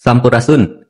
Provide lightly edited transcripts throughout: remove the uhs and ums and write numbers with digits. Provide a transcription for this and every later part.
Sampurasun.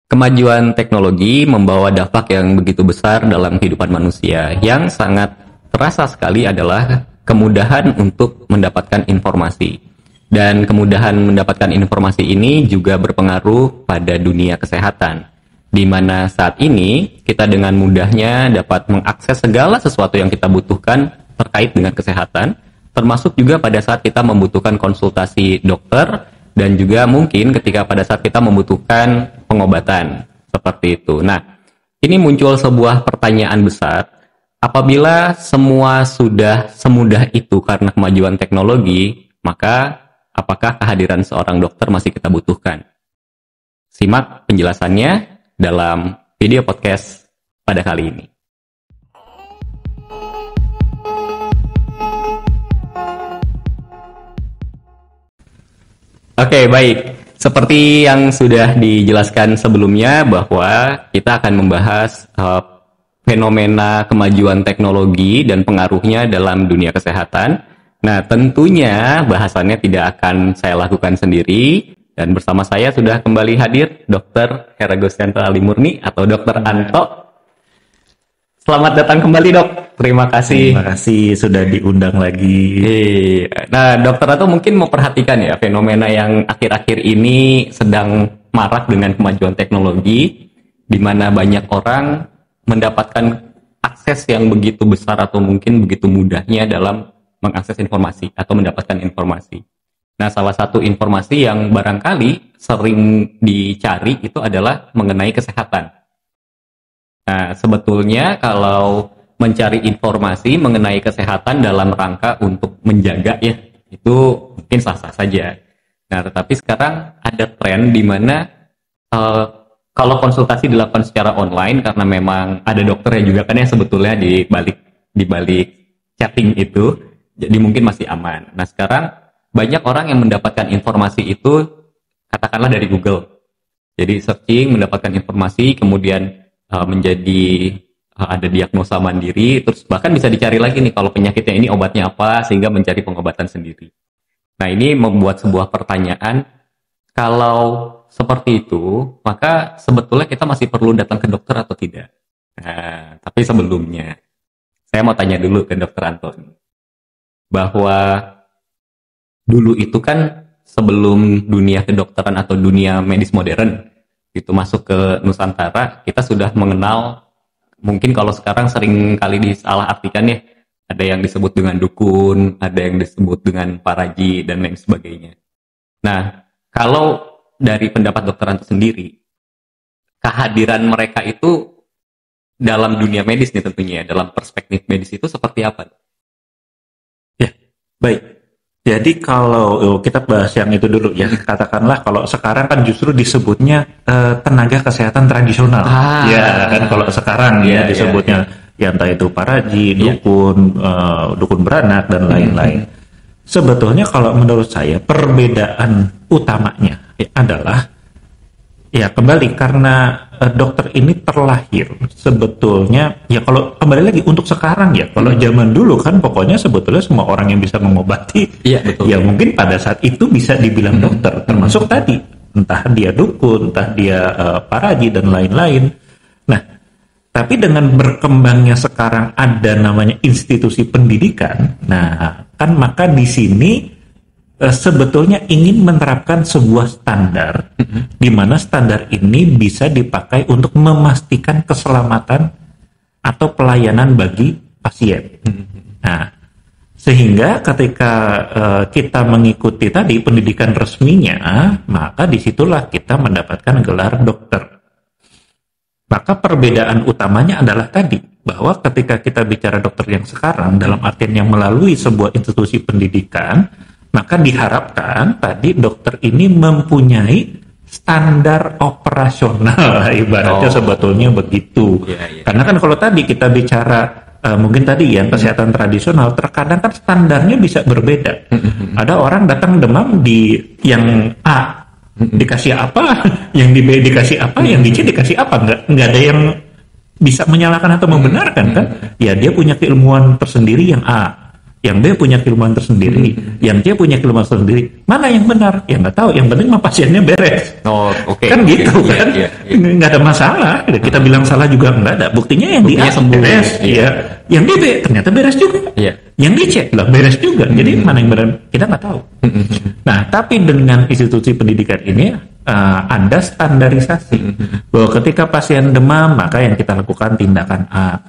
Kemajuan teknologi membawa dampak yang begitu besar dalam kehidupan manusia. Yang sangat terasa sekali adalah kemudahan untuk mendapatkan informasi. Dan kemudahan mendapatkan informasi ini juga berpengaruh pada dunia kesehatan. Di mana saat ini kita dengan mudahnya dapat mengakses segala sesuatu yang kita butuhkan terkait dengan kesehatan, termasuk juga pada saat kita membutuhkan konsultasi dokter, dan juga mungkin ketika pada saat kita membutuhkan pengobatan, seperti itu. Nah, ini muncul sebuah pertanyaan besar, apabila semua sudah semudah itu karena kemajuan teknologi, maka apakah kehadiran seorang dokter masih kita butuhkan? Simak penjelasannya dalam video podcast pada kali ini. Oke, baik. Seperti yang sudah dijelaskan sebelumnya bahwa kita akan membahas fenomena kemajuan teknologi dan pengaruhnya dalam dunia kesehatan. Nah, tentunya bahasannya tidak akan saya lakukan sendiri, dan bersama saya sudah kembali hadir Dr. Hera Gustianto Alimurni atau Dr. Anto. Selamat datang kembali, Dok. Terima kasih. Terima kasih sudah diundang lagi. Nah, Dokter Anto mungkin memperhatikan ya fenomena yang akhir-akhir ini sedang marak dengan kemajuan teknologi, di mana banyak orang mendapatkan akses yang begitu besar atau mungkin begitu mudahnya dalam mengakses informasi atau mendapatkan informasi. Nah, salah satu informasi yang barangkali sering dicari itu adalah mengenai kesehatan. Nah, sebetulnya kalau mencari informasi mengenai kesehatan dalam rangka untuk menjaga ya, itu mungkin sah-sah saja. Nah, tetapi sekarang ada tren di mana kalau konsultasi dilakukan secara online, karena memang ada dokternya juga kan ya sebetulnya di balik chatting itu, jadi mungkin masih aman. Nah, sekarang banyak orang yang mendapatkan informasi itu katakanlah dari Google. Jadi searching, mendapatkan informasi, kemudian menjadi ada diagnosa mandiri, terus bahkan bisa dicari lagi nih kalau penyakitnya ini obatnya apa, sehingga mencari pengobatan sendiri. Nah, ini membuat sebuah pertanyaan, kalau seperti itu, maka sebetulnya kita masih perlu datang ke dokter atau tidak? Nah, tapi sebelumnya, saya mau tanya dulu ke Dr. Anton, bahwa dulu itu kan sebelum dunia kedokteran atau dunia medis modern itu masuk ke Nusantara, kita sudah mengenal, mungkin kalau sekarang sering kali disalahartikan ya, ada yang disebut dengan dukun, ada yang disebut dengan paraji, dan lain sebagainya. Nah, kalau dari pendapat Dokter Anto sendiri, kehadiran mereka itu dalam dunia medis nih tentunya, dalam perspektif medis itu seperti apa? Ya, baik. Jadi kalau kita bahas yang itu dulu ya, katakanlah kalau sekarang kan justru disebutnya tenaga kesehatan tradisional. Ya kan kalau sekarang ya disebutnya ya entah itu paraji, dukun, dukun beranak dan lain-lain. Sebetulnya kalau menurut saya perbedaan utamanya adalah ya kembali karena dokter ini terlahir sebetulnya ya, kalau kembali lagi untuk sekarang ya, kalau zaman dulu kan pokoknya sebetulnya semua orang yang bisa mengobati ya mungkin pada saat itu bisa dibilang dokter, termasuk tadi entah dia dukun, entah dia paraji dan lain-lain. Nah, tapi dengan berkembangnya sekarang ada namanya institusi pendidikan, nah kan maka di sini sebetulnya ingin menerapkan sebuah standar, di mana standar ini bisa dipakai untuk memastikan keselamatan atau pelayanan bagi pasien. Nah, sehingga ketika kita mengikuti tadi pendidikan resminya, maka disitulah kita mendapatkan gelar dokter. Maka perbedaan utamanya adalah tadi, bahwa ketika kita bicara dokter yang sekarang, dalam artian yang melalui sebuah institusi pendidikan, maka diharapkan tadi dokter ini mempunyai standar operasional, ibaratnya sebetulnya begitu. Karena kan kalau tadi kita bicara mungkin tadi ya kesehatan tradisional, terkadang kan standarnya bisa berbeda. Ada orang datang demam di yang A dikasih apa, yang di B dikasih apa, yang di C dikasih apa, nggak ada yang bisa menyalahkan atau membenarkan kan? Ya dia punya keilmuan tersendiri yang A. Yang B punya keilmuan tersendiri, yang C punya keilmuan tersendiri. Mana yang benar? Ya nggak tahu. Yang penting mah pasiennya beres. Oh, oke. Kan gitu kan? Iya. Nggak ada masalah. Kita bilang salah juga nggak ada. Buktinya yang dia sembuh. beres. Iya. Yang di B ternyata beres juga. Iya. Yang di C lah beres juga. Jadi mana yang benar? Kita nggak tahu. Nah, tapi dengan institusi pendidikan ini ada standarisasi bahwa ketika pasien demam maka yang kita lakukan tindakan A.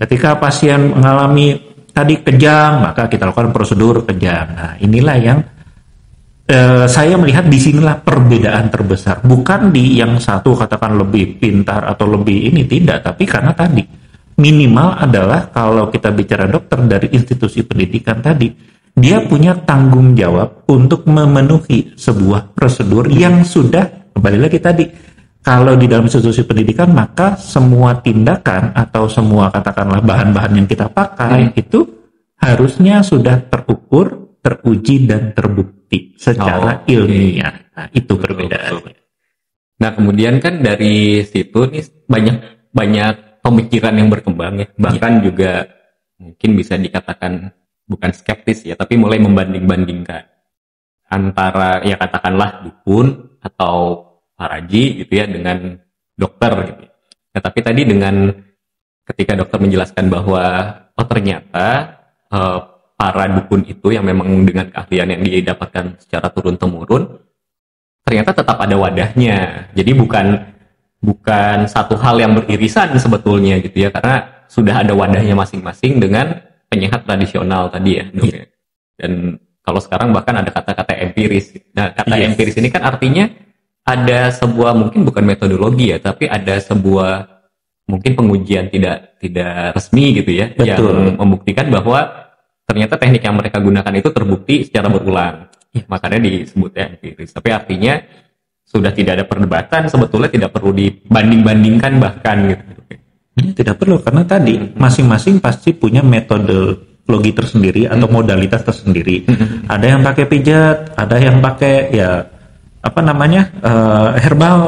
Ketika pasien mengalami tadi kejang, maka kita lakukan prosedur kejang. Nah, inilah yang saya melihat di sinilah perbedaan terbesar. Bukan di yang satu katakan lebih pintar atau lebih ini, tidak. Tapi karena tadi, minimal adalah kalau kita bicara dokter dari institusi pendidikan tadi, dia punya tanggung jawab untuk memenuhi sebuah prosedur yang sudah, kembali lagi tadi, kalau di dalam institusi pendidikan maka semua tindakan atau semua katakanlah bahan-bahan yang kita pakai itu harusnya sudah terukur, teruji dan terbukti secara ilmiah. Nah, itu perbedaannya. Nah, kemudian kan dari situ nih banyak pemikiran yang berkembang ya. Bahkan juga mungkin bisa dikatakan bukan skeptis ya, tapi mulai membanding-bandingkan antara ya katakanlah dukun atau paraji gitu ya dengan dokter gitu. Nah, tapi tadi dengan ketika dokter menjelaskan bahwa ternyata para dukun itu yang memang dengan keahlian yang didapatkan secara turun-temurun ternyata tetap ada wadahnya. Jadi bukan satu hal yang beririsan sebetulnya gitu ya, karena sudah ada wadahnya masing-masing dengan penyehat tradisional tadi ya, dok ya. Dan kalau sekarang bahkan ada kata-kata empiris. Nah, kata empiris ini kan artinya ada sebuah mungkin bukan metodologi ya, tapi ada sebuah mungkin pengujian tidak resmi gitu ya. Betul. Yang membuktikan bahwa ternyata teknik yang mereka gunakan itu terbukti secara berulang. Makanya disebutnya empiris. Tapi artinya sudah tidak ada perdebatan, sebetulnya tidak perlu dibanding-bandingkan bahkan gitu. Tidak perlu, karena tadi masing-masing pasti punya metodologi tersendiri atau modalitas tersendiri. Ada yang pakai pijat, ada yang pakai herbal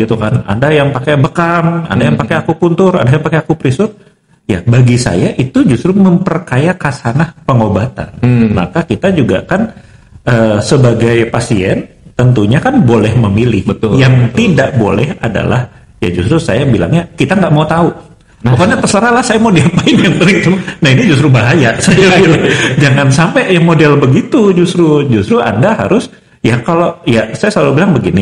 gitu kan. Ada yang pakai bekam, ada yang pakai akupuntur, ada yang pakai akupresur. Ya, bagi saya itu justru memperkaya khasanah pengobatan. Maka kita juga kan sebagai pasien tentunya kan boleh memilih. Betul. Yang tidak boleh adalah ya justru saya bilangnya kita nggak mau tahu. Pokoknya terserahlah saya mau diapain yang itu. Nah, ini justru bahaya. Saya bilang jangan sampai yang model begitu justru Anda harus saya selalu bilang begini.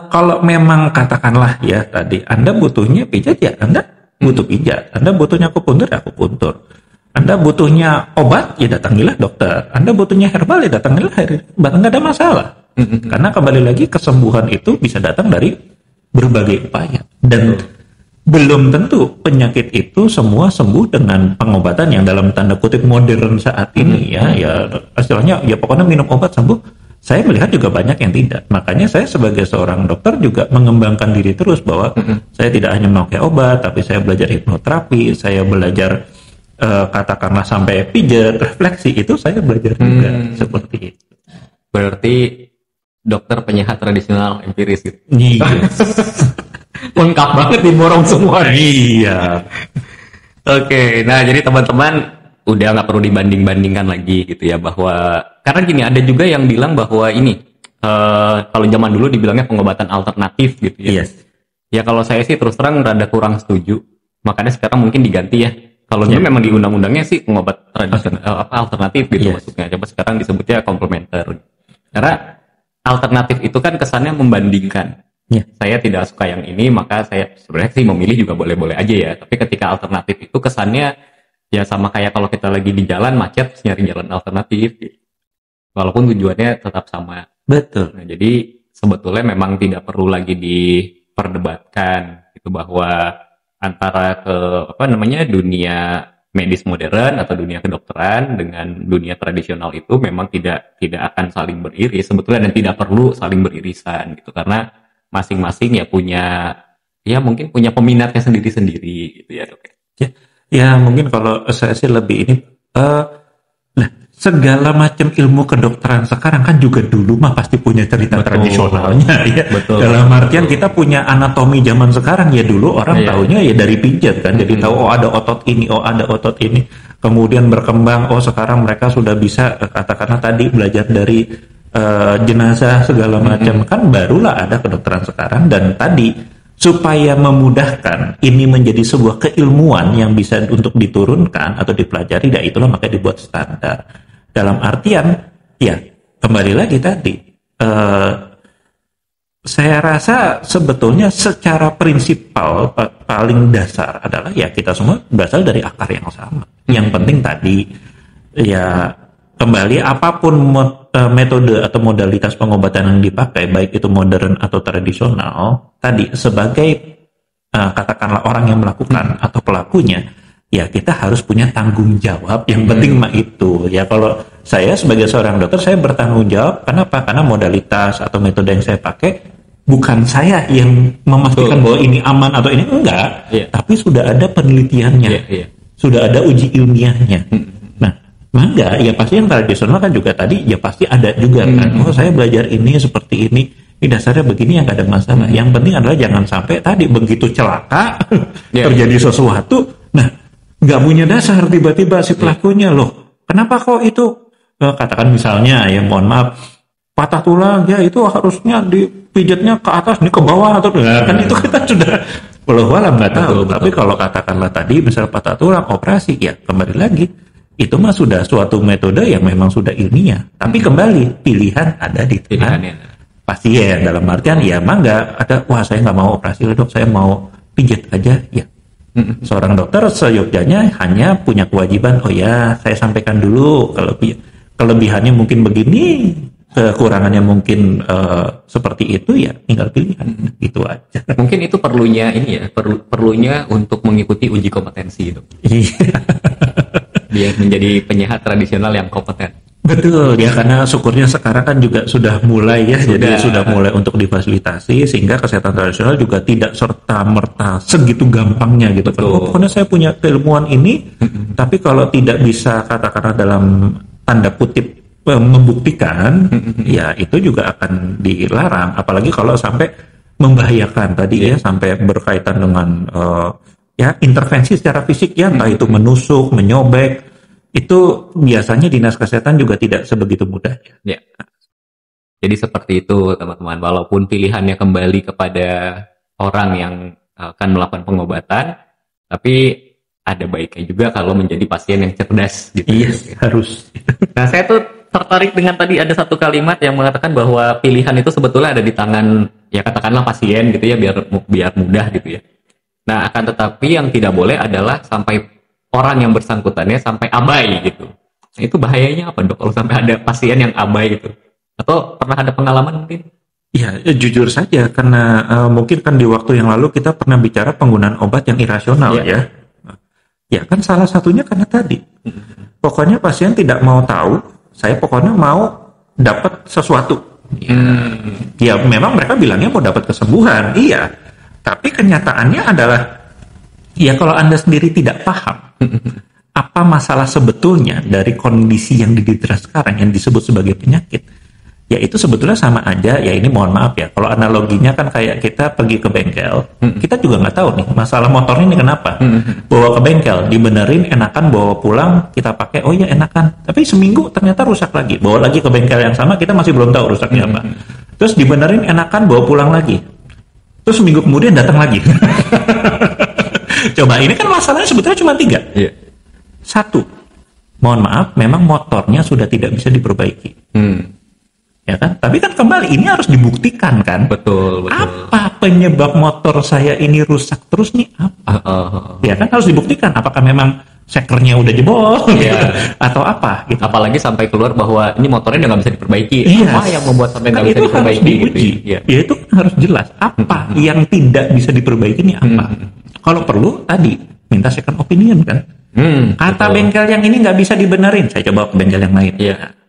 Kalau memang katakanlah ya tadi Anda butuhnya pijat ya Anda butuh pijat. Anda butuhnya akupuntur ya akupuntur. Anda butuhnya obat ya datangilah dokter. Anda butuhnya herbal ya datangilah herbal. Nggak ada masalah. Karena kembali lagi kesembuhan itu bisa datang dari berbagai upaya dan belum tentu penyakit itu semua sembuh dengan pengobatan yang dalam tanda kutip modern saat ini ya istilahnya ya pokoknya minum obat sembuh. Saya melihat juga banyak yang tidak. Makanya saya sebagai seorang dokter juga mengembangkan diri terus bahwa saya tidak hanya memakai obat, tapi saya belajar hipnoterapi, saya belajar katakanlah sampai pijat, refleksi, itu saya belajar juga seperti itu. Berarti dokter penyehat tradisional empiris gitu. Iya. Lengkap banget diborong semua. Iya. Oke, nah jadi teman-teman udah nggak perlu dibanding-bandingkan lagi gitu ya, bahwa karena gini ada juga yang bilang bahwa ini kalau zaman dulu dibilangnya pengobatan alternatif gitu ya. Yes. Ya kalau saya sih terus terang rada kurang setuju. Makanya sekarang mungkin diganti ya. Kalau dulu memang di undang-undangnya sih pengobat tradisional alternatif gitu maksudnya. Coba sekarang disebutnya komplementer. Karena alternatif itu kan kesannya membandingkan. Saya tidak suka yang ini, maka saya sebenarnya sih memilih juga boleh-boleh aja ya. Tapi ketika alternatif itu kesannya ya sama kayak kalau kita lagi di jalan macet nyari jalan alternatif. Walaupun tujuannya tetap sama. Betul. Nah, jadi sebetulnya memang tidak perlu lagi diperdebatkan gitu bahwa antara dunia medis modern atau dunia kedokteran dengan dunia tradisional itu memang tidak akan saling beriris sebetulnya dan tidak perlu saling beririsan gitu karena masing-masing ya mungkin punya peminatnya sendiri-sendiri gitu ya dok. Ya mungkin kalau saya sih lebih ini segala macam ilmu kedokteran sekarang kan juga dulu mah pasti punya cerita tradisionalnya ya. Betul. Dalam artian kita punya anatomi zaman sekarang ya dulu orang taunya ya dari pijat kan. Jadi tahu ada otot ini, ada otot ini. kemudian berkembang, oh sekarang mereka sudah bisa katakanlah tadi belajar dari jenazah segala macam, kan barulah ada kedokteran sekarang. Dan tadi supaya memudahkan ini menjadi sebuah keilmuan yang bisa untuk diturunkan atau dipelajari, dan itulah makanya dibuat standar. Dalam artian ya kembali lagi tadi, saya rasa sebetulnya secara prinsipal paling dasar adalah ya kita semua berasal dari akar yang sama. Yang penting tadi ya kembali apapun metode atau modalitas pengobatan yang dipakai, baik itu modern atau tradisional, tadi sebagai katakanlah orang yang melakukan atau pelakunya, ya kita harus punya tanggung jawab. Yang penting mah itu ya, kalau saya sebagai seorang dokter saya bertanggung jawab. Kenapa? Karena modalitas atau metode yang saya pakai bukan saya yang memastikan bahwa ini aman atau ini enggak, tapi sudah ada penelitiannya, sudah ada uji ilmiahnya. Maka ya pasti yang tradisional kan juga tadi ya pasti ada juga kan, oh saya belajar ini seperti ini dasarnya begini, yang gak ada masalah. Yang penting adalah jangan sampai tadi begitu celaka terjadi sesuatu, nah nggak punya dasar tiba-tiba si pelakunya, loh kenapa kok itu katakan misalnya ya mohon maaf patah tulang, ya itu harusnya dipijatnya ke atas nih ke bawah atau kan itu kita sudah walau nggak tahu. Tapi kalau katakanlah tadi misal patah tulang operasi, ya kembali lagi itu mah sudah suatu metode yang memang sudah ilmiah. Tapi kembali pilihan ada di tangan pasien. Dalam artian ya mah nggak ada, wah saya nggak mau operasi dok, saya mau pijat aja. Ya seorang dokter seyogyanya hanya punya kewajiban, oh ya saya sampaikan dulu kalau kelebihannya mungkin begini, kekurangannya mungkin seperti itu, ya tinggal pilihan gitu aja. Mungkin itu perlunya ini ya, perlunya untuk mengikuti uji kompetensi itu. Biar menjadi penyehat tradisional yang kompeten. Betul ya, karena syukurnya sekarang kan juga sudah mulai ya, jadi sudah mulai untuk difasilitasi sehingga kesehatan tradisional juga tidak serta merta segitu gampangnya gitu. Oh, pokoknya saya punya keilmuan ini, tapi kalau tidak bisa katakanlah dalam tanda kutip membuktikan, ya itu juga akan dilarang. Apalagi kalau sampai membahayakan tadi ya, sampai berkaitan dengan ya intervensi secara fisik ya, entah itu menusuk, menyobek, itu biasanya dinas kesehatan juga tidak sebegitu mudahnya. Ya. Jadi seperti itu teman-teman, walaupun pilihannya kembali kepada orang yang akan melakukan pengobatan, tapi ada baiknya juga kalau menjadi pasien yang cerdas gitu. Iya, harus. Nah, saya tuh tertarik dengan tadi ada satu kalimat yang mengatakan bahwa pilihan itu sebetulnya ada di tangan ya katakanlah pasien gitu ya, biar mudah gitu ya. Nah, akan tetapi yang tidak boleh adalah sampai orang yang bersangkutannya sampai abai gitu. Nah, itu bahayanya apa dok kalau sampai ada pasien yang abai gitu? Atau pernah ada pengalaman mungkin? Ya, jujur saja karena mungkin kan di waktu yang lalu kita pernah bicara penggunaan obat yang irasional ya. Ya kan salah satunya karena tadi. Pokoknya pasien tidak mau tahu, saya pokoknya mau dapat sesuatu. Ya memang mereka bilangnya mau dapat kesembuhan, iya. Tapi kenyataannya adalah, ya kalau Anda sendiri tidak paham apa masalah sebetulnya dari kondisi yang diderita sekarang yang disebut sebagai penyakit, ya itu sebetulnya sama aja, ya ini mohon maaf ya, kalau analoginya kan kayak kita pergi ke bengkel, kita juga nggak tahu nih masalah motornya ini kenapa, bawa ke bengkel, dibenerin enakan, bawa pulang, kita pakai, oh ya enakan, tapi seminggu ternyata rusak lagi, bawa lagi ke bengkel yang sama, kita masih belum tahu rusaknya apa, terus dibenerin enakan, bawa pulang lagi. Terus seminggu kemudian datang lagi. Coba ini kan masalahnya sebetulnya cuma 3. Yeah. 1, mohon maaf, memang motornya sudah tidak bisa diperbaiki. Ya kan? Tapi kan kembali ini harus dibuktikan kan. Betul. Apa penyebab motor saya ini rusak terus nih apa? Ya kan harus dibuktikan. Apakah memang sekernya udah jebol gitu, atau apa gitu. Apalagi sampai keluar bahwa ini motornya udah nggak bisa diperbaiki. Apa yang membuat sampai nggak bisa diperbaiki gitu. Ya itu harus jelas apa yang tidak bisa diperbaiki ini apa. Kalau perlu tadi minta second opinion kan. Kata bengkel yang ini nggak bisa dibenerin, saya coba ke bengkel yang lain.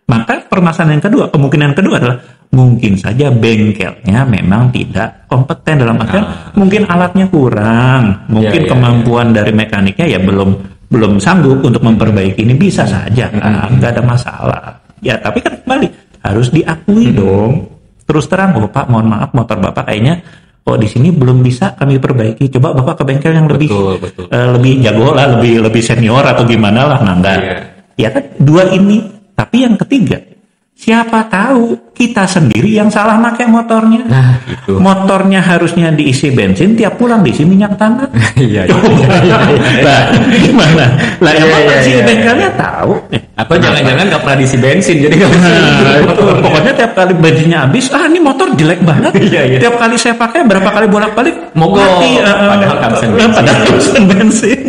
Maka permasalahan yang kedua, kemungkinan kedua adalah mungkin saja bengkelnya memang tidak kompeten, dalam artian mungkin alatnya kurang, mungkin kemampuan dari mekaniknya ya belum sanggup untuk memperbaiki ini, bisa saja kan, nggak ada masalah. Ya tapi kan kembali harus diakui dong, terus terang, oh Pak mohon maaf motor Bapak kayaknya oh di sini belum bisa kami perbaiki, coba Bapak ke bengkel yang lebih betul. Lebih jago lah, lebih senior atau gimana lah. Nah enggak. Ya kan dua ini. Tapi yang ketiga, siapa tahu kita sendiri yang salah pakai motornya. Nah, itu. Motornya harusnya diisi bensin, tiap pulang diisi minyak tanah. Iya. Lah, gimana? Lah emang si bengkelnya tahu. Atau jangan-jangan nggak pernah diisi bensin, jadi nggak bisa. Pokoknya tiap kali bensinnya habis, ini motor jelek banget. Iya. Tiap kali saya pakai, berapa kali bolak-balik mogok. Mati. Padahal kehabisan bensin.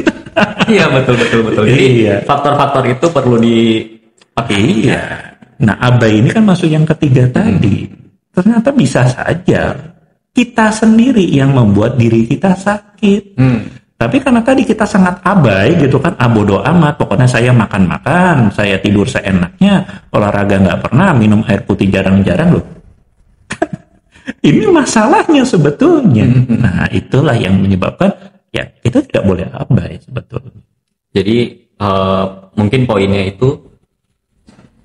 Iya, betul. Jadi faktor-faktor itu perlu dipakai. Iya. Nah, abai ini kan masuk yang ketiga tadi. Ternyata bisa saja kita sendiri yang membuat diri kita sakit. Tapi karena tadi kita sangat abai gitu kan, bodo amat, pokoknya saya makan, saya tidur seenaknya, olahraga nggak pernah, minum air putih jarang-jarang loh. Ini masalahnya sebetulnya. Nah, itulah yang menyebabkan ya kita tidak boleh abai sebetulnya. Jadi mungkin poinnya itu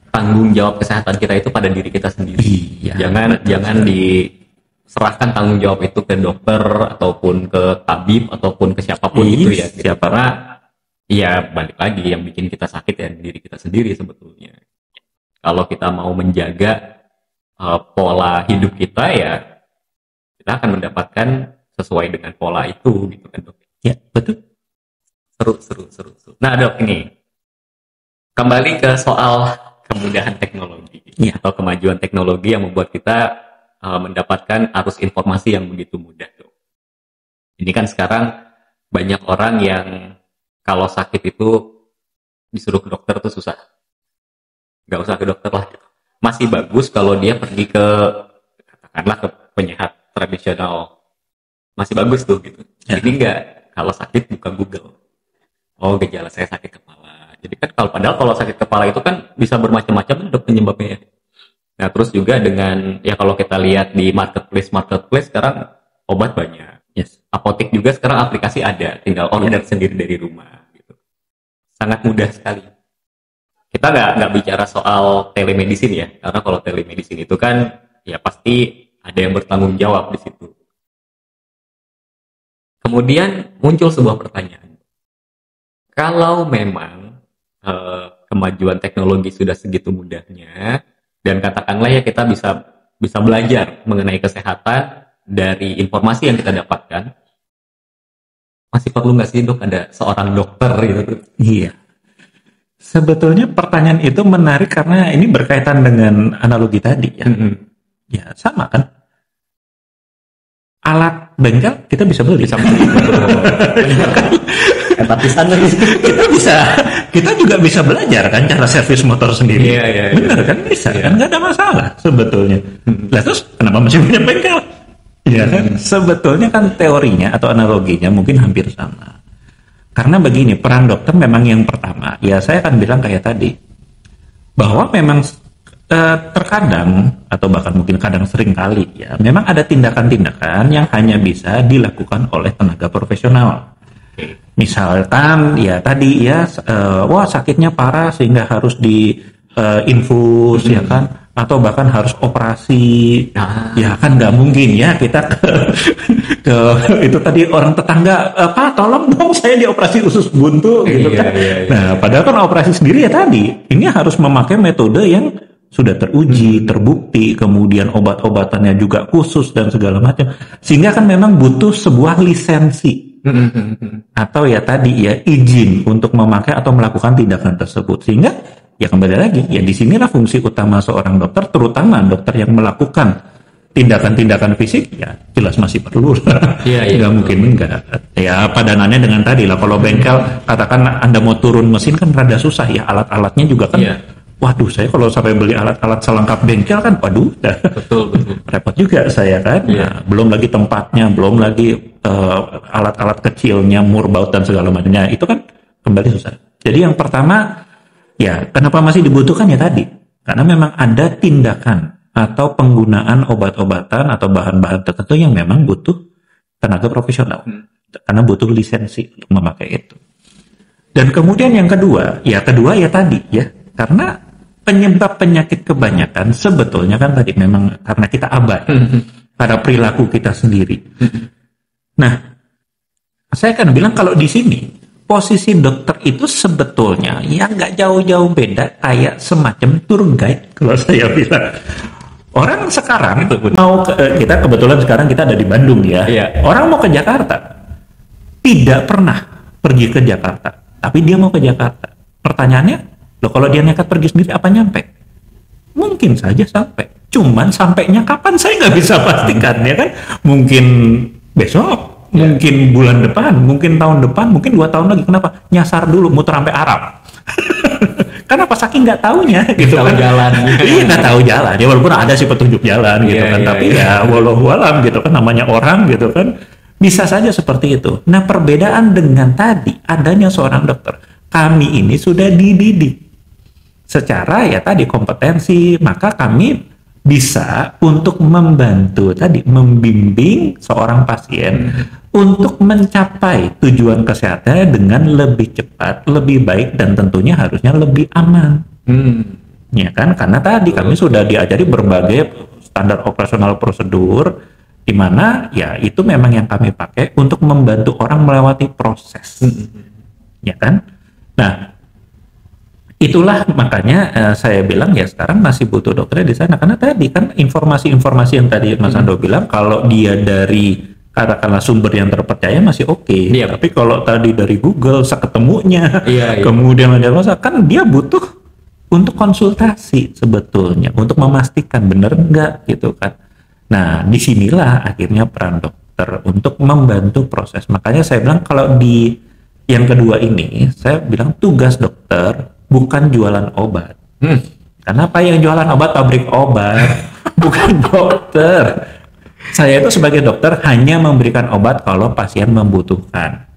tanggung jawab kesehatan kita itu pada diri kita sendiri. Iya, Jangan diserahkan tanggung jawab itu ke dokter ataupun ke tabib ataupun ke siapapun itu ya. Karena ya balik lagi yang bikin kita sakit ya diri kita sendiri sebetulnya. Kalau kita mau menjaga pola hidup kita ya kita akan mendapatkan sesuai dengan pola itu gitu kan, Dok. Ya, betul. Seru. Nah, Dok, ini kembali ke soal kemudahan teknologi atau kemajuan teknologi yang membuat kita mendapatkan arus informasi yang begitu mudah, Dok. Ini kan sekarang banyak orang yang kalau sakit itu disuruh ke dokter tuh susah. Nggak usah ke dokter lah. Masih bagus kalau dia pergi ke katakanlah ke penyehat tradisional. Masih bagus tuh gitu. Jadi nggak, kalau sakit buka Google. Oh, gejala saya sakit kepala. Jadi kan padahal kalau sakit kepala itu kan bisa bermacam-macam Dok penyebabnya. Nah, terus juga dengan ya kalau kita lihat di marketplace sekarang obat banyak. Apotek juga sekarang aplikasi ada, tinggal order sendiri dari rumah gitu. Sangat mudah sekali. Kita nggak bicara soal telemedicine ya, karena kalau telemedicine itu kan ya pasti ada yang bertanggung jawab di situ. Kemudian muncul sebuah pertanyaan. Kalau memang kemajuan teknologi sudah segitu mudahnya dan katakanlah ya kita bisa belajar mengenai kesehatan dari informasi yang kita dapatkan, masih perlu nggak sih Dok ada seorang dokter gitu? Iya. Sebetulnya pertanyaan itu menarik karena ini berkaitan dengan analogi tadi ya. Ya sama kan. Alat bengkel kita bisa beli. Tapi sana kita juga bisa belajar kan cara servis motor sendiri. Iya. Benar kan, bisa kan, nggak ada masalah sebetulnya. Lah terus kenapa masih punya bengkel? Ya kan, sebetulnya kan teorinya atau analoginya mungkin hampir sama. Karena begini, peran dokter memang yang pertama. Ya saya akan bilang kayak tadi bahwa memang terkadang atau bahkan mungkin kadang sering kali ya memang ada tindakan-tindakan yang hanya bisa dilakukan oleh tenaga profesional. Misalkan ya tadi ya wah sakitnya parah sehingga harus infus ya kan, atau bahkan harus operasi. Ya kan nggak mungkin ya kita ke itu tadi orang tetangga, Pak tolong dong saya dioperasi usus buntu gitu kan. Nah padahal kan operasi sendiri ya tadi ini harus memakai metode yang sudah teruji, terbukti, kemudian obat-obatannya juga khusus dan segala macam, sehingga kan memang butuh sebuah lisensi atau ya tadi ya izin untuk memakai atau melakukan tindakan tersebut. Sehingga ya kembali lagi ya disinilah fungsi utama seorang dokter, terutama dokter yang melakukan tindakan-tindakan fisik ya jelas masih perlu. Nggak mungkin enggak. Ya padanannya dengan tadi lah, kalau bengkel katakan Anda mau turun mesin kan rada susah ya, alat-alatnya juga kan. Waduh, saya kalau sampai beli alat-alat selengkap bengkel kan, waduh, betul. Repot juga saya kan. Nah, belum lagi tempatnya, belum lagi alat-alat kecilnya, murbaut dan segala macamnya. Itu kan kembali susah. Jadi yang pertama, ya kenapa masih dibutuhkan ya tadi? Karena memang ada tindakan atau penggunaan obat-obatan atau bahan-bahan tertentu yang memang butuh tenaga profesional. Karena butuh lisensi untuk memakai itu. Dan kemudian yang kedua ya tadi ya, karena penyebab penyakit kebanyakan sebetulnya kan tadi memang karena kita abai. pada perilaku kita sendiri. Nah, saya kan bilang kalau di sini posisi dokter itu sebetulnya ya nggak jauh-jauh beda kayak semacam tour guide kalau saya bilang. Orang sekarang mau kita kebetulan sekarang kita ada di Bandung ya. Iya. Orang mau ke Jakarta tidak pernah pergi ke Jakarta, tapi dia mau ke Jakarta. Pertanyaannya, loh kalau dia nekat pergi sendiri apa nyampe? Mungkin saja sampai. Cuman sampainya kapan saya nggak bisa pastikan ya kan? Mungkin besok, mungkin bulan depan, mungkin tahun depan, mungkin 2 tahun lagi. Kenapa? Nyasar dulu, muter sampai Arab. Kenapa saking nggak taunya gitu tahu kan? Jalan. Iya nggak tahu jalan. Ya walaupun ada sih petunjuk jalan gitu kan, tapi ya wallahu alam gitu kan, namanya orang gitu kan. Bisa saja seperti itu. Nah perbedaan dengan tadi adanya seorang dokter, kami ini sudah dididik secara ya tadi kompetensi, maka kami bisa untuk membantu tadi membimbing seorang pasien untuk mencapai tujuan kesehatan dengan lebih cepat, lebih baik dan tentunya harusnya lebih aman. Ya kan? Karena tadi kami sudah diajari berbagai standar operasional prosedur di mana ya itu memang yang kami pakai untuk membantu orang melewati proses. Ya kan? Nah, itulah makanya saya bilang ya sekarang masih butuh dokternya di sana karena tadi kan informasi-informasi yang tadi Mas Ando bilang kalau dia dari katakanlah sumber yang terpercaya masih oke. Iya. Tapi kalau tadi dari Google seketemunya Iya. kemudian ada masalah kan dia butuh untuk konsultasi sebetulnya untuk memastikan benar enggak gitu kan. Nah disinilah akhirnya peran dokter untuk membantu proses. Makanya saya bilang kalau di yang kedua ini saya bilang tugas dokter bukan jualan obat. Karena apa yang jualan obat pabrik obat, bukan dokter. Saya itu sebagai dokter hanya memberikan obat kalau pasien membutuhkan.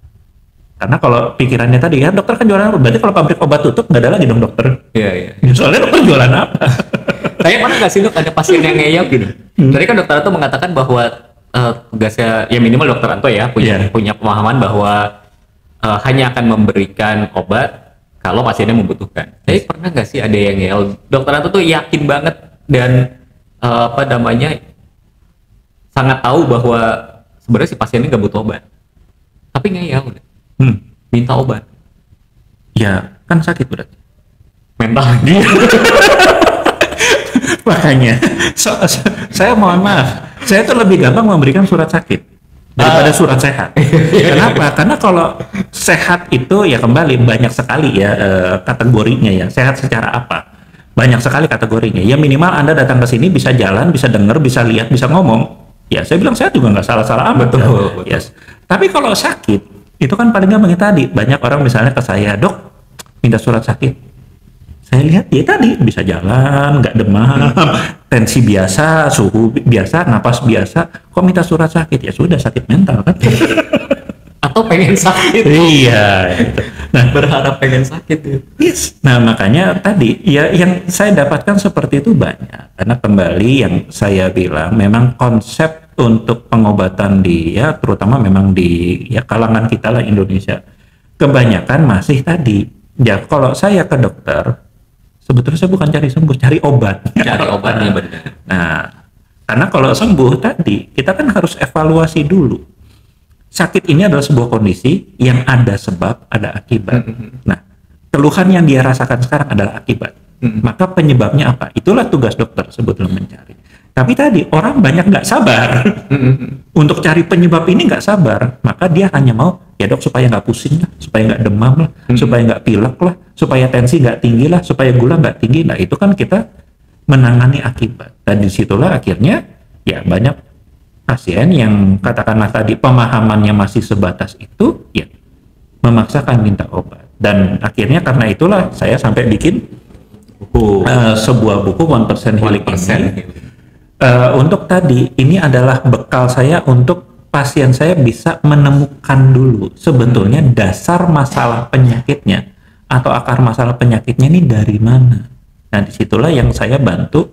Karena kalau pikirannya tadi ya dokter kan jualan obat, berarti kalau pabrik obat tutup nggak ada lagi dong dokter. Iya. Soalnya dokter jualan apa? Saya pernah nggak sih dok ada pasien yang ngeyel gini. Tadi kan dokter Anto mengatakan bahwa tugasnya ya minimal dokter Anto ya punya pemahaman bahwa hanya akan memberikan obat kalau pasiennya membutuhkan. Tapi pernah nggak sih ada yang ngeyel? Dokter Anto tuh yakin banget dan sangat tahu bahwa sebenarnya si pasiennya nggak butuh obat, tapi ngeyel udah minta obat. Ya kan sakit berarti. Mental. Makanya saya mohon maaf, saya tuh lebih gampang memberikan surat sakit daripada surat sehat. Kenapa? Karena kalau sehat itu ya kembali banyak sekali ya kategorinya ya. Sehat secara apa? Banyak sekali kategorinya. Ya minimal Anda datang ke sini bisa jalan, bisa dengar, bisa lihat, bisa ngomong. Ya saya bilang sehat juga nggak salah-salah amat. Betul. Yes. Tapi kalau sakit itu kan paling gampang tadi. Banyak orang misalnya ke saya, dok minta surat sakit. Saya lihat dia tadi bisa jalan, nggak demam, tensi biasa, suhu biasa, napas biasa. Kok minta surat sakit? Ya sudah sakit mental kan? Atau pengen sakit? Iya. Gitu. Nah berharap pengen sakit. Yes. Nah makanya tadi ya yang saya dapatkan seperti itu banyak. Karena kembali yang saya bilang memang konsep untuk pengobatan di ya terutama memang di ya kalangan kita lah Indonesia kebanyakan masih tadi. Ya kalau saya ke dokter sebetulnya saya bukan cari sembuh, cari obat. Cari obatnya benar. Nah, karena kalau sembuh tadi, kita kan harus evaluasi dulu. Sakit ini adalah sebuah kondisi yang ada sebab, ada akibat. Nah, keluhan yang dia rasakan sekarang adalah akibat. Maka penyebabnya apa? Itulah tugas dokter sebetulnya mencari. Tapi tadi orang banyak nggak sabar untuk cari penyebab ini nggak sabar, maka dia hanya mau ya dok supaya nggak pusing lah, supaya nggak demam lah, supaya nggak pilek lah, supaya tensi nggak tinggi lah, supaya gula nggak tinggi. Nah itu kan kita menangani akibat dan disitulah akhirnya ya banyak pasien yang katakanlah tadi pemahamannya masih sebatas itu ya memaksakan minta obat dan akhirnya karena itulah saya sampai bikin sebuah buku 1% Healing ini. Untuk tadi ini adalah bekal saya untuk pasien saya bisa menemukan dulu sebetulnya dasar masalah penyakitnya atau akar masalah penyakitnya ini dari mana. Nah disitulah yang saya bantu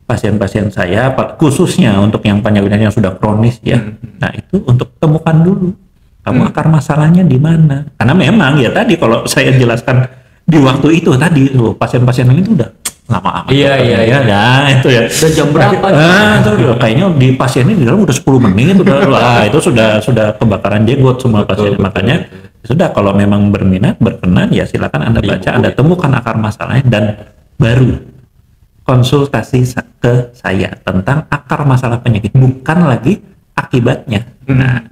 pasien-pasien saya khususnya untuk yang penyakitnya yang sudah kronis ya. Nah itu untuk temukan dulu kamu akar masalahnya di mana. Karena memang ya tadi kalau saya jelaskan di waktu itu tadi pasien-pasien itu udah lama amat. Iya. Nah, itu ya. Dan jam berapa? Itu kayaknya di pasien ini di dalam udah 10 menit wah, itu sudah kebakaran jenggot semua pasien. Makanya sudah, kalau memang berkenan ya silakan Anda baca, Anda temukan akar masalahnya dan baru konsultasi ke saya tentang akar masalah penyakit, bukan lagi akibatnya. Nah,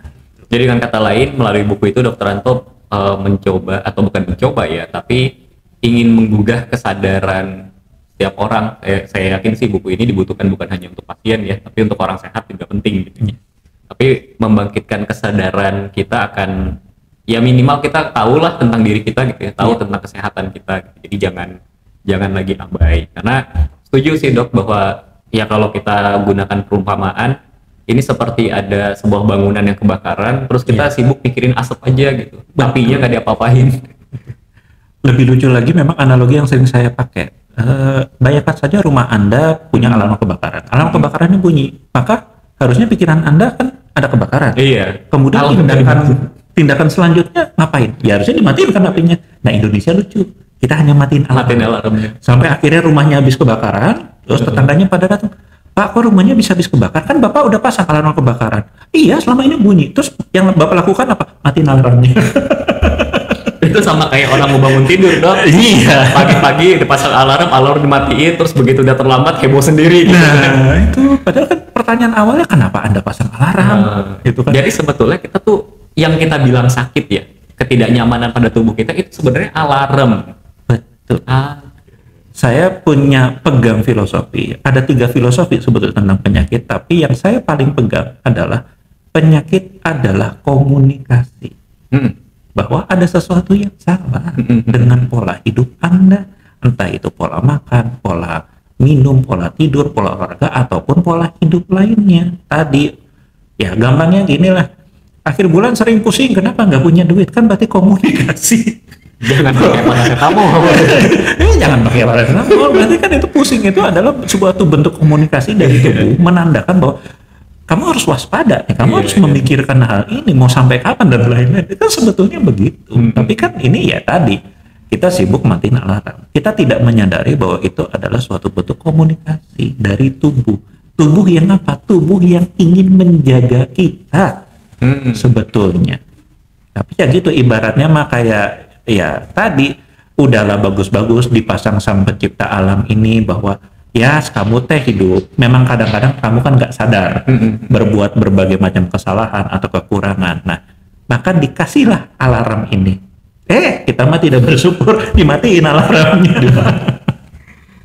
jadi dengan kata lain, melalui buku itu Dr. Anto mencoba, atau bukan mencoba ya, tapi ingin menggugah kesadaran setiap orang. Saya yakin sih buku ini dibutuhkan bukan hanya untuk pasien ya, tapi untuk orang sehat juga penting gitu. Tapi membangkitkan kesadaran kita akan, ya minimal kita tahulah tentang diri kita gitu ya, tahu tentang kesehatan kita gitu. Jadi jangan lagi abai. Karena setuju sih Dok bahwa ya kalau kita gunakan perumpamaan, ini seperti ada sebuah bangunan yang kebakaran, terus kita sibuk mikirin asap aja gitu, apinya nggak diapa-apain. Lebih lucu lagi memang analogi yang sering saya pakai. Bayangkan saja rumah Anda punya alarm kebakaran. Alarm kebakarannya bunyi, maka harusnya pikiran Anda kan ada kebakaran. Iya. Kemudian tindakan selanjutnya ngapain? Ya harusnya dimatiin kan apinya. Nah, Indonesia lucu. Kita hanya matiin alarmnya. Sampai akhirnya rumahnya habis kebakaran, terus tetangganya pada datang. Pak, kok rumahnya bisa habis kebakaran? Kan Bapak udah pasang alarm kebakaran. Iya, selama ini bunyi. Terus yang Bapak lakukan apa? Matiin alarmnya. Itu sama kayak orang mau bangun tidur Dok. Iya. Pagi-pagi dipasang alarm dimatiin, terus begitu udah terlambat heboh sendiri. Nah, itu padahal kan pertanyaan awalnya kenapa Anda pasang alarm? Itu kan. Jadi sebetulnya kita tuh yang kita bilang sakit ya, ketidaknyamanan pada tubuh kita itu sebenarnya alarm. Betul. Saya punya pegang filosofi. Ada 3 filosofi sebetulnya tentang penyakit, tapi yang saya paling pegang adalah penyakit adalah komunikasi. Bahwa ada sesuatu yang salah dengan pola hidup Anda, entah itu pola makan, pola minum, pola tidur, pola olahraga, ataupun pola hidup lainnya. Tadi, ya gampangnya gini lah, akhir bulan sering pusing, kenapa nggak punya duit? Kan berarti komunikasi. Jangan pakai paracetamol. Jangan pakai paracetamol. Berarti kan itu pusing itu adalah sebuah bentuk komunikasi dari tubuh menandakan bahwa kamu harus waspada, kamu harus memikirkan hal ini mau sampai kapan dan lain-lain. Itu sebetulnya begitu. Tapi kan ini ya tadi kita sibuk matiin alarm. Kita tidak menyadari bahwa itu adalah suatu bentuk komunikasi dari tubuh. Tubuh yang apa? Tubuh yang ingin menjaga kita sebetulnya. Tapi ya gitu ibaratnya mah kayak ya tadi udahlah bagus-bagus dipasang sang pencipta alam ini bahwa ya kamu teh hidup memang kadang-kadang kamu kan nggak sadar berbuat berbagai macam kesalahan atau kekurangan. Nah, maka dikasihlah alarm ini. Kita mah tidak bersyukur dimatiin alarmnya.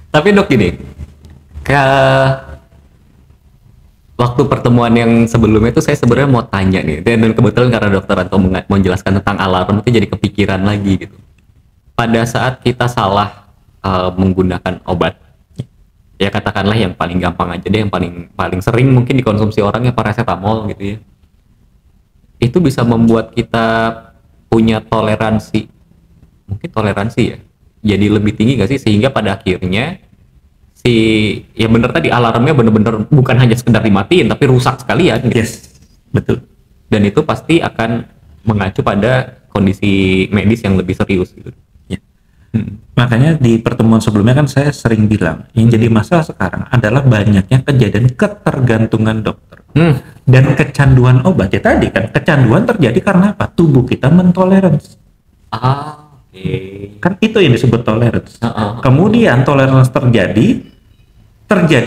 Tapi Dok gini, waktu pertemuan yang sebelumnya itu saya sebenarnya mau tanya nih, dan kebetulan karena Dokter Anto menjelaskan tentang alarm itu jadi kepikiran lagi gitu. Pada saat kita salah menggunakan obat, ya katakanlah yang paling gampang aja deh, yang paling sering mungkin dikonsumsi orang ya paracetamol gitu ya. Itu bisa membuat kita punya toleransi, mungkin toleransi ya, jadi lebih tinggi nggak sih, sehingga pada akhirnya ya bener tadi alarmnya bener-bener bukan hanya sekedar dimatiin tapi rusak sekalian gitu. Yes, betul. Dan itu pasti akan mengacu pada kondisi medis yang lebih serius gitu. Makanya di pertemuan sebelumnya kan saya sering bilang yang jadi masalah sekarang adalah banyaknya kejadian ketergantungan dokter dan kecanduan obat. Ya tadi kan kecanduan terjadi karena apa? Tubuh kita mentoleransi. Kan itu yang disebut tolerance. Kemudian tolerance terjadi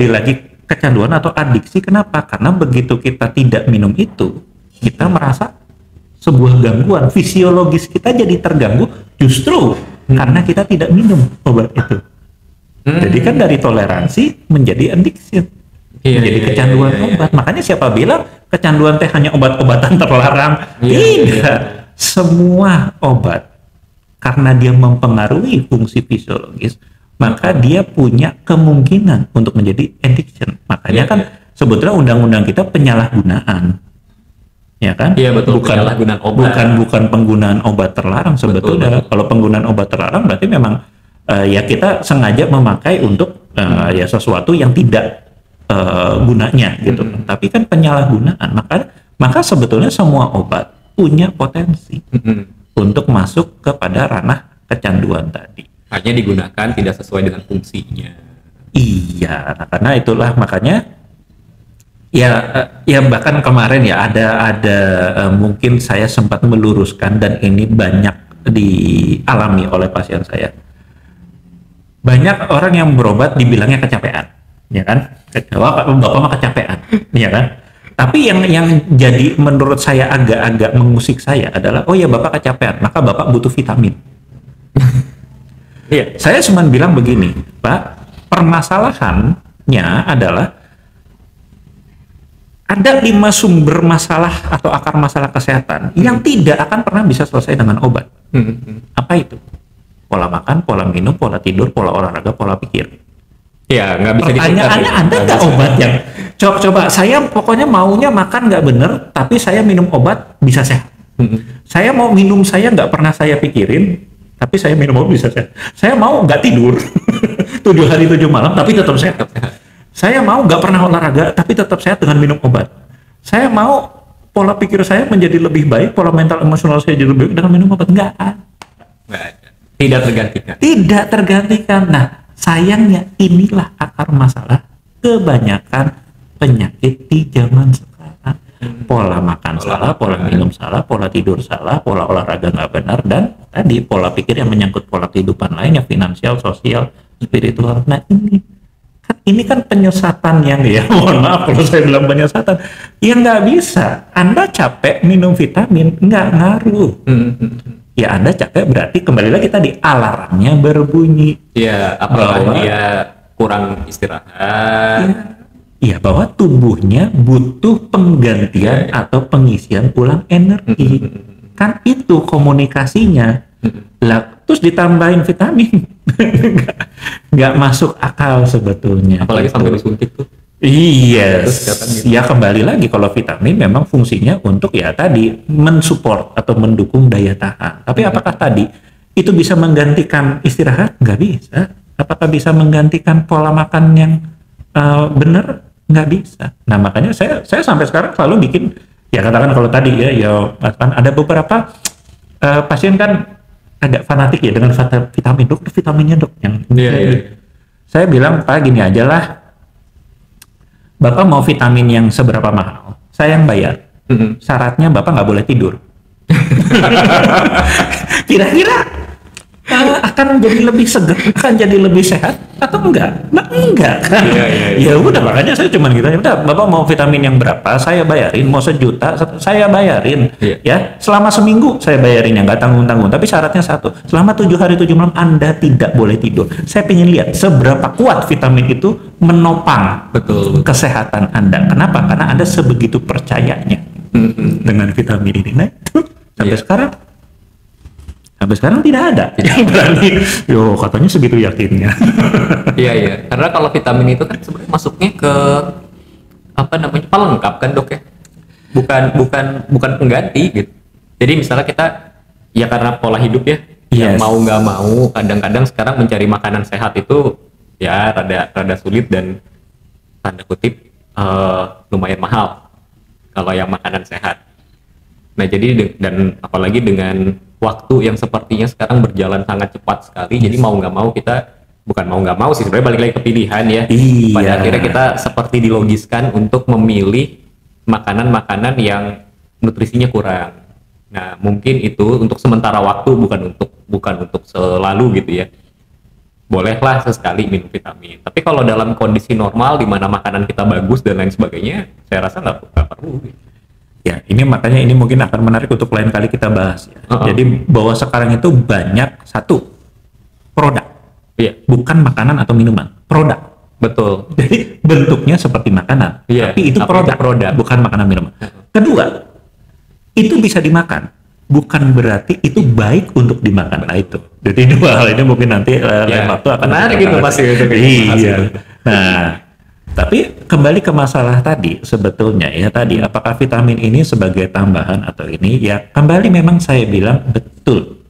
lagi kecanduan atau adiksi. Kenapa? Karena begitu kita tidak minum itu, kita merasa sebuah gangguan fisiologis kita jadi terganggu justru karena kita tidak minum obat itu. Jadi kan dari toleransi menjadi addiction, menjadi kecanduan obat. Makanya siapa bilang kecanduan teh hanya obat-obatan terlarang? Tidak. Semua obat karena dia mempengaruhi fungsi fisiologis, maka dia punya kemungkinan untuk menjadi addiction. Makanya kan sebetulnya undang-undang kita penyalahgunaan, ya kan? Iya betul. Penyalahgunaan obat. Bukan penggunaan obat terlarang sebetulnya. Betul. Kalau penggunaan obat terlarang berarti memang ya kita sengaja memakai untuk ya sesuatu yang tidak gunanya gitu. Tapi kan penyalahgunaan. Maka sebetulnya semua obat punya potensi untuk masuk kepada ranah kecanduan tadi. Hanya digunakan tidak sesuai dengan fungsinya. Iya, nah, karena itulah makanya ya bahkan kemarin ya ada mungkin saya sempat meluruskan dan ini banyak dialami oleh pasien saya. Banyak orang yang berobat dibilangnya kecapean, ya kan? Bapak mah kecapean, ya kan? Tapi yang jadi menurut saya agak-agak mengusik saya adalah, oh ya Bapak kecapean, maka Bapak butuh vitamin. Iya, saya cuma bilang begini, Pak, permasalahannya adalah ada 5 sumber masalah atau akar masalah kesehatan yang tidak akan pernah bisa selesai dengan obat. Apa itu? Pola makan, pola minum, pola tidur, pola olahraga, pola pikir. Ya, nggak bisa Pertanyaannya, ada nggak obat yang coba saya pokoknya maunya makan nggak bener, tapi saya minum obat bisa sehat. Saya mau minum, saya nggak pernah saya pikirin, tapi saya minum obat bisa sehat. Saya mau nggak tidur 7 hari 7 malam, tapi tetap sehat. Saya mau nggak pernah olahraga, tapi tetap sehat dengan minum obat. Saya mau pola pikir saya menjadi lebih baik, pola mental emosional saya jadi lebih baik dengan minum obat. Nggak ada. Tidak tergantikan. Tidak tergantikan. Nah, sayangnya inilah akar masalah kebanyakan penyakit di zaman sekarang. Pola makan salah, pola minum salah, pola tidur salah, pola olahraga nggak benar, dan tadi pola pikir yang menyangkut pola kehidupan lainnya, finansial, sosial, spiritual. Nah, ini kan penyesatan yang ya, mohon maaf kalau saya bilang penyesatan, ya nggak bisa. Anda capek minum vitamin, nggak ngaruh. Ya Anda capek berarti kembali lagi tadi alarmnya berbunyi. Ya, apalagi dia kurang istirahat. Ya, bahwa tubuhnya butuh penggantian atau pengisian ulang energi. Kan itu komunikasinya. Lah, terus ditambahin vitamin. nggak masuk akal sebetulnya. Apalagi sampai disuntik tuh. Iya, ya kembali lagi kalau vitamin memang fungsinya untuk ya tadi mensupport atau mendukung daya tahan. Tapi apakah tadi itu bisa menggantikan istirahat? Nggak bisa. Apakah bisa menggantikan pola makan yang benar? Nggak bisa. Nah makanya saya sampai sekarang selalu bikin, ya katakan kalau tadi ya kan ada beberapa pasien kan agak fanatik ya dengan vitamin. Dok, vitaminnya dok yang saya bilang Pak gini aja lah, Bapak mau vitamin yang seberapa mahal, saya yang bayar. Syaratnya Bapak nggak boleh tidur. Kira-kira akan jadi lebih segar, akan jadi lebih sehat atau enggak? Nah, enggak kan? Ya udah, makanya saya cuma gitu. Udah, Bapak mau vitamin yang berapa? Saya bayarin. Mau 1 juta, saya bayarin. Ya, selama seminggu saya bayarin, yang nggak tanggung-tanggung. Tapi syaratnya satu, selama 7 hari 7 malam Anda tidak boleh tidur. Saya ingin lihat seberapa kuat vitamin itu menopang kesehatan Anda. Kenapa? Karena Anda sebegitu percayanya dengan vitamin ini. Nah, itu sampai sekarang tidak ada yang berani. Yo, katanya segitu yakinnya. Iya. Karena kalau vitamin itu kan sebenarnya masuknya ke apa namanya, pelengkap kan dok ya. Bukan pengganti gitu. Jadi misalnya kita ya karena pola hidup ya, yang mau nggak mau kadang-kadang sekarang mencari makanan sehat itu ya rada sulit dan tanda kutip lumayan mahal kalau yang makanan sehat. Nah jadi dan apalagi dengan waktu yang sepertinya sekarang berjalan sangat cepat sekali, jadi mau nggak mau kita, bukan mau nggak mau sih sebenarnya, balik lagi ke pilihan ya. Pada akhirnya kita seperti dilogiskan untuk memilih makanan-makanan yang nutrisinya kurang. Nah mungkin itu untuk sementara waktu, bukan untuk selalu gitu ya. Bolehlah sesekali minum vitamin, tapi kalau dalam kondisi normal di mana makanan kita bagus dan lain sebagainya, saya rasa nggak perlu gitu. Ya, ini makanya ini mungkin akan menarik untuk lain kali kita bahas ya. Jadi bahwa sekarang itu banyak satu produk, bukan makanan atau minuman, produk. Betul. Jadi bentuknya seperti makanan, tapi itu produk, bukan makanan minuman. Kedua, itu bisa dimakan, bukan berarti itu baik untuk dimakan. Nah itu. Jadi dua hal ini mungkin nanti lain waktu akan menarik itu pasti. Iya. Nah. Tapi kembali ke masalah tadi, sebetulnya ya tadi, apakah vitamin ini sebagai tambahan atau ini, ya kembali memang saya bilang betul.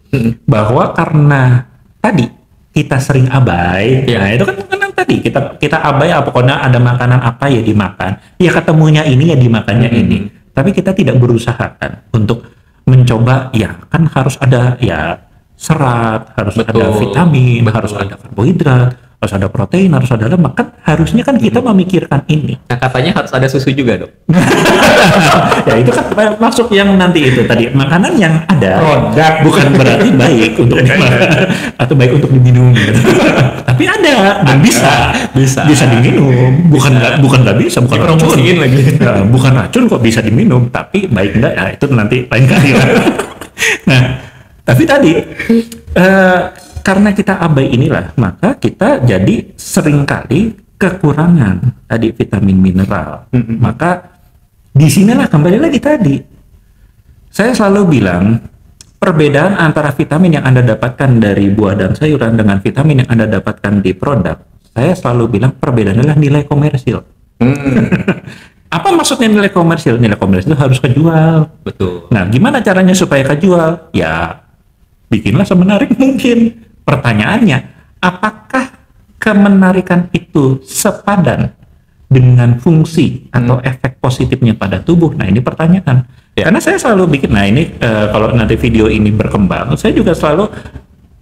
Bahwa karena tadi kita sering abai, nah itu kan tadi kita abai, pokoknya ada makanan apa ya dimakan, ya ketemunya ini ya dimakannya ini. Tapi kita tidak berusaha kan untuk mencoba, ya kan harus ada ya serat, harus ada vitamin, harus ada karbohidrat, harus ada protein, harus ada lemak. Kan harusnya kan kita memikirkan ini. Nah, katanya harus ada susu juga, Dok. Ya itu kan masuk yang nanti itu tadi, makanan yang ada bukan berarti baik untuk atau baik untuk diminum gitu. Tapi ada dan bisa diminum, bukan nggak bisa, bukan racun lagi. Ya, bukan racun kok bisa diminum, tapi baik enggak ya itu nanti lain kali lah. Nah, tapi tadi karena kita abai inilah, maka kita jadi seringkali kekurangan tadi vitamin mineral. Maka disinilah kembali lagi tadi, saya selalu bilang perbedaan antara vitamin yang Anda dapatkan dari buah dan sayuran dengan vitamin yang Anda dapatkan di produk, saya selalu bilang perbedaan adalah nilai komersil. Apa maksudnya nilai komersil? Nilai komersil harus kejual. Betul. Nah, gimana caranya supaya kejual? Ya, bikinlah semenarik mungkin. Pertanyaannya, apakah kemenarikan itu sepadan dengan fungsi atau efek positifnya pada tubuh? Nah, ini pertanyaan. Ya. Karena saya selalu bikin, nah ini kalau nanti video ini berkembang, saya juga selalu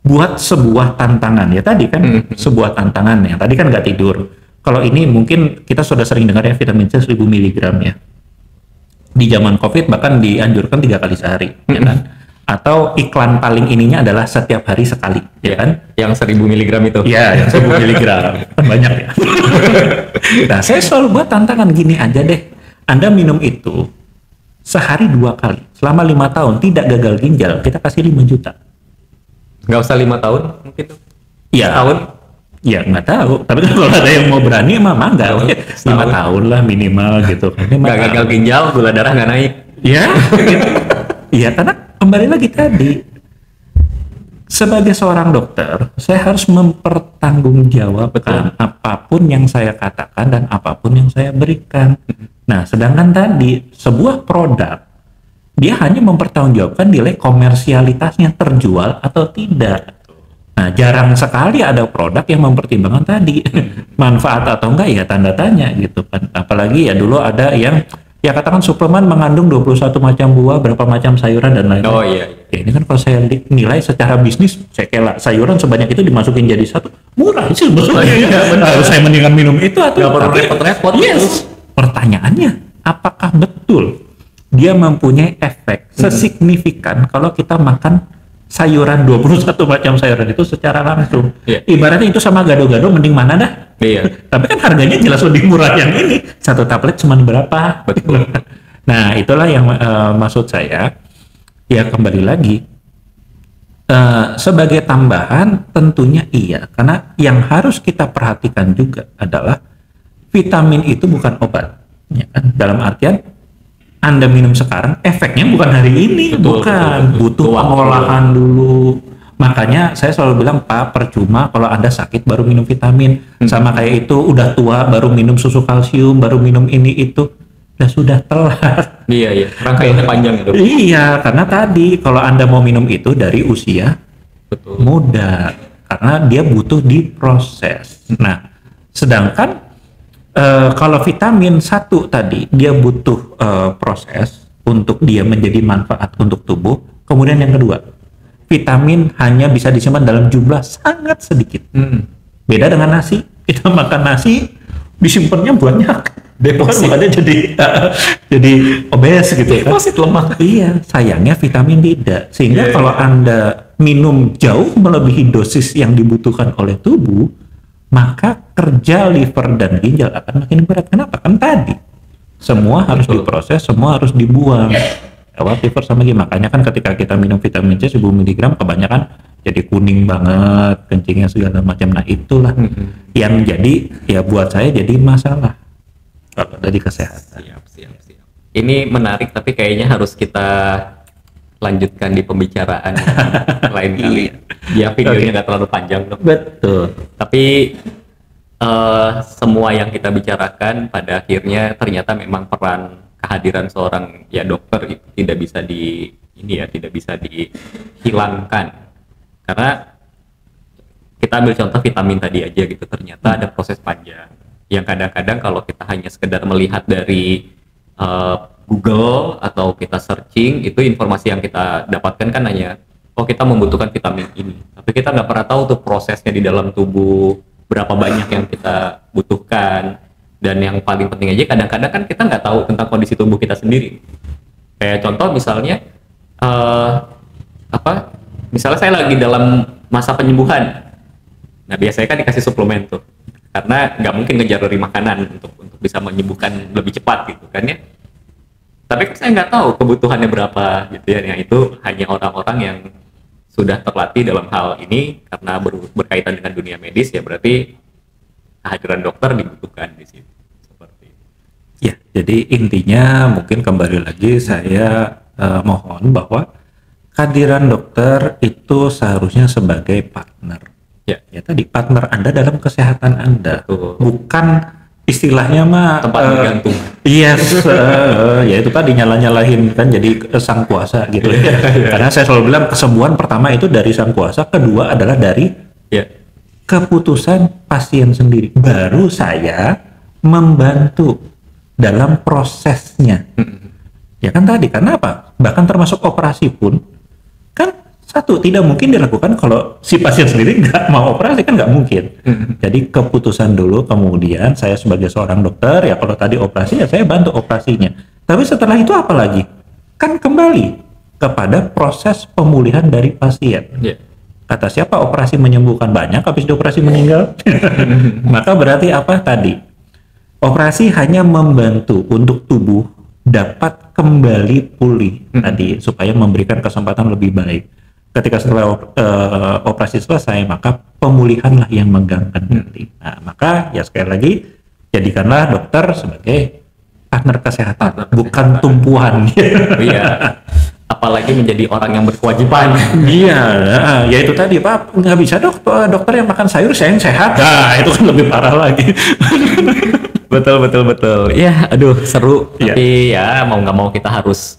buat sebuah tantangan. Ya tadi kan, sebuah tantangan yang tadi kan nggak tidur. Kalau ini mungkin kita sudah sering dengar ya, vitamin C 1000 mg ya. Di zaman COVID bahkan dianjurkan 3 kali sehari, ya kan? Atau iklan paling ininya adalah setiap hari sekali, ya kan? Yang 1000 mg itu. Ya, yang 1000 mg. Kan banyak ya. Nah, saya selalu buat tantangan gini aja deh. Anda minum itu sehari 2 kali, selama 5 tahun, tidak gagal ginjal, kita kasih 5 juta. Nggak usah 5 tahun mungkin tuh. Ya, tahun? Ya, nggak tahu. Tapi kalau ada yang mau berani, emang mangga. 5 tahun lah minimal gitu. Nggak gagal ginjal, gula darah nggak naik. Ya, gitu. Iya, karena kembali lagi tadi, sebagai seorang dokter, saya harus mempertanggungjawabkan apapun yang saya katakan dan apapun yang saya berikan. Nah, sedangkan tadi sebuah produk, dia hanya mempertanggungjawabkan nilai komersialitasnya terjual atau tidak. Nah, jarang sekali ada produk yang mempertimbangkan tadi manfaat atau enggak, ya tanda tanya gitu kan. Apalagi ya dulu ada yang ya katakan suplemen mengandung 21 macam buah, berapa macam sayuran dan lain-lain. Oh iya. Ya, ini kan kalau saya nilai secara bisnis, saya kira sayuran sebanyak itu dimasukin jadi satu, murah sih sebetulnya. Saya mendingan minum itu atau nggak perlu repot-repot. Yes. Pertanyaannya, apakah betul dia mempunyai efek sesignifikan kalau kita makan sayuran 21 macam sayuran itu secara langsung? Ibaratnya itu sama gado-gado, mending mana dah? Iya. Tapi kan harganya jelas lebih murah yang ini. Satu tablet cuma berapa? Betul. Nah, itulah yang maksud saya. Ya kembali lagi, sebagai tambahan tentunya iya. Karena yang harus kita perhatikan juga adalah vitamin itu bukan obat. Ya kan? Dalam artian Anda minum sekarang, efeknya bukan hari ini. Bukan. Butuh pengolahan dulu. Makanya saya selalu bilang, Pak, percuma kalau Anda sakit baru minum vitamin. Sama kayak itu, udah tua baru minum susu kalsium, baru minum ini itu. Sudah telat. Iya. Rangkaiannya panjang ya, Dok. Iya, karena tadi kalau Anda mau minum itu dari usia muda. Karena dia butuh diproses. Nah, sedangkan kalau vitamin 1 tadi, dia butuh proses untuk dia menjadi manfaat untuk tubuh. Kemudian yang kedua, vitamin hanya bisa disimpan dalam jumlah sangat sedikit. Beda dengan nasi, kita makan nasi disimpannya banyak, deposit jadi obes gitu. Deposit lemak. Iya, sayangnya vitamin tidak. Sehingga kalau Anda minum jauh melebihi dosis yang dibutuhkan oleh tubuh, maka kerja liver dan ginjal akan makin berat. Kenapa? Kan tadi semua harus diproses, semua harus dibuang. Lewat liver sama gini. Makanya kan ketika kita minum vitamin C 1000 mg kebanyakan jadi kuning banget, kencingnya segala macam. Nah, itulah yang jadi ya buat saya jadi masalah kalau dari kesehatan. Siap. Ini menarik, tapi kayaknya harus kita lanjutkan di pembicaraan lain kali. Ya, videonya nggak terlalu panjang, Dok. Betul. Tapi semua yang kita bicarakan pada akhirnya ternyata memang peran kehadiran seorang dokter itu tidak bisa dihilangkan. Karena kita ambil contoh vitamin tadi aja gitu, ternyata ada proses panjang yang kadang-kadang kalau kita hanya sekedar melihat dari Google atau kita searching, itu informasi yang kita dapatkan kan hanya kita membutuhkan vitamin ini, tapi kita nggak pernah tahu tuh prosesnya di dalam tubuh berapa banyak yang kita butuhkan. Dan yang paling penting aja, kadang-kadang kan kita nggak tahu tentang kondisi tubuh kita sendiri. Kayak contoh misalnya misalnya saya lagi dalam masa penyembuhan, nah biasanya kan dikasih suplemen tuh, karena nggak mungkin ngejar dari makanan untuk bisa menyembuhkan lebih cepat gitu kan ya. Tapi kan saya nggak tahu kebutuhannya berapa gitu ya. Yang itu hanya orang-orang yang sudah terlatih dalam hal ini, karena berkaitan dengan dunia medis ya, berarti kehadiran dokter dibutuhkan di situ. Seperti itu. Ya, jadi intinya mungkin kembali lagi saya mohon bahwa kehadiran dokter itu seharusnya sebagai partner. Ya tadi partner Anda dalam kesehatan Anda. Betul. Bukan istilahnya mah tempat bergantung. Yes, ya itu tadi nyalahin kan jadi sang kuasa gitu ya. Karena saya selalu bilang kesembuhan pertama itu dari sang kuasa, kedua adalah dari keputusan pasien sendiri. Baru saya membantu dalam prosesnya. Ya kan tadi, karena apa? Bahkan termasuk operasi pun kan satu tidak mungkin dilakukan kalau si pasien sendiri nggak mau operasi, kan nggak mungkin. Jadi keputusan dulu, kemudian saya sebagai seorang dokter ya kalau tadi operasi ya saya bantu operasinya. Tapi setelah itu apa lagi? Kan kembali kepada proses pemulihan dari pasien. Kata siapa operasi menyembuhkan, banyak habis dioperasi meninggal. Maka berarti apa tadi? Operasi hanya membantu untuk tubuh dapat kembali pulih tadi, supaya memberikan kesempatan lebih baik. Ketika setelah operasi selesai, maka pemulihanlah yang mengganggu nanti. Nah, maka ya sekali lagi, jadikanlah dokter sebagai partner kesehatan, bukan tumpuan. Iya. Apalagi menjadi orang yang berkewajiban. Iya, ya itu tadi Pak, nggak bisa dokter yang makan sayur saya yang sehat. Nah, itu kan lebih parah lagi. betul. Ya, aduh seru. Tapi ya mau nggak mau kita harus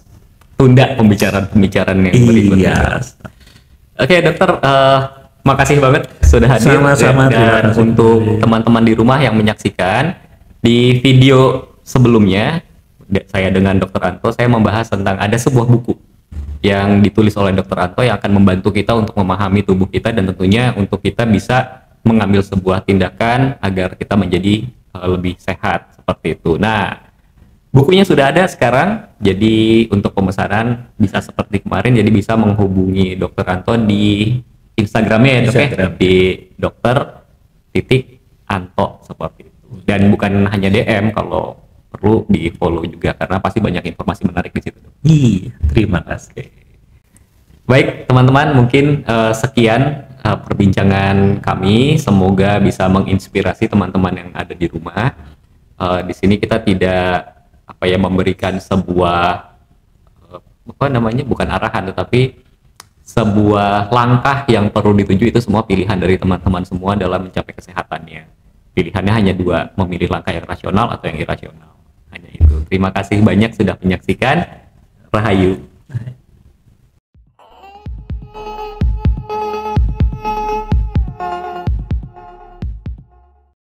tunda pembicaraan yang berikutnya. Oke dokter, makasih banget sudah hadir. Sama-sama. Dan untuk teman-teman di rumah yang menyaksikan, di video sebelumnya saya dengan Dr. Anto, saya membahas tentang ada sebuah buku yang ditulis oleh Dr. Anto yang akan membantu kita untuk memahami tubuh kita, dan tentunya untuk kita bisa mengambil sebuah tindakan agar kita menjadi lebih sehat seperti itu. Nah, bukunya sudah ada sekarang, jadi untuk pemesanan bisa seperti kemarin, jadi bisa menghubungi Dr. Anto di Instagramnya ya, di Dr.Anto seperti itu. Dan bukan hanya DM, kalau perlu di follow juga karena pasti banyak informasi menarik di situ. Iya, terima kasih. Baik teman-teman, mungkin sekian perbincangan kami. Semoga bisa menginspirasi teman-teman yang ada di rumah. Di sini kita tidak memberikan sebuah bukan arahan, tetapi sebuah langkah yang perlu dituju. Itu semua pilihan dari teman-teman semua dalam mencapai kesehatannya. Pilihannya hanya dua, memilih langkah yang rasional atau yang irasional. Hanya itu. Terima kasih banyak sudah menyaksikan. Rahayu.